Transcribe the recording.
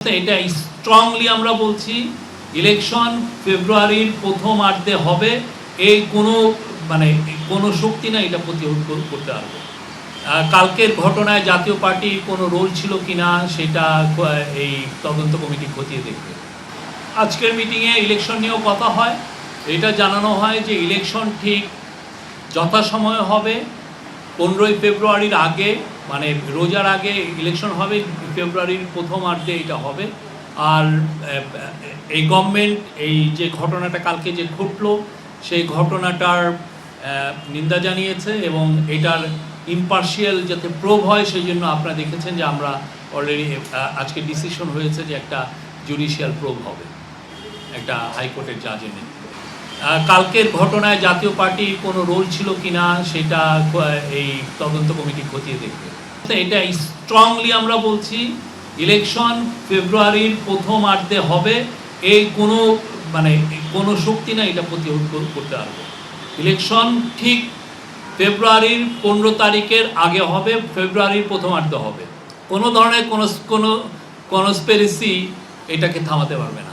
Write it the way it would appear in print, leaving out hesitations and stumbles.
এটা স্ট্রংলি আমরা বলছি ইলেকশন ফেব্রুয়ারির প্রথমার্ধে হবে। এই কোনো শক্তি না এটা প্রতিরোধ করতে পারবে। কালকের ঘটনায় জাতীয় পার্টির কোনো রোল ছিল কিনা সেটা এই তদন্ত কমিটি খতিয়ে দেখবে। আজকের মিটিংয়ে ইলেকশন নিয়েও কথা হয়। এটা জানানো হয় যে ইলেকশন ঠিক যথাসময়ে হবে। 15ই ফেব্রুয়ারির আগে, মানে রোজার আগে ইলেকশন হবে, ফেব্রুয়ারির প্রথমার্ধে এটা হবে। আর এই গভর্নমেন্ট এই যে ঘটনাটা কালকে যে ঘটলো সেই ঘটনাটার নিন্দা জানিয়েছে এবং এটার ইম্পার্শিয়াল যাতে প্রুভ হয় সেই জন্য আপনারা দেখেছেন যে আমরা অলরেডি আজকে ডিসিশন হয়েছে যে একটা জুডিশিয়াল প্রুভ হবে একটা হাইকোর্টের জাজের নেতৃত্বে। কালকের ঘটনায় জাতীয় পার্টির কোনো রোল ছিল কিনা সেটা এই তদন্ত কমিটি খতিয়ে দেখবে। এটা স্ট্রংলি আমরা বলছি ইলেকশন ফেব্রুয়ারির প্রথমার্ধে হবে। এই কোনো শক্তি না এটা প্রতিরোধ করতে পারবে। ইলেকশন ঠিক ফেব্রুয়ারির 15 তারিখের আগে হবে, ফেব্রুয়ারির প্রথমার্ধে হবে। কোনো ধরনের কোনো কনস্পিরেসি এটাকে থামাতে পারবে না।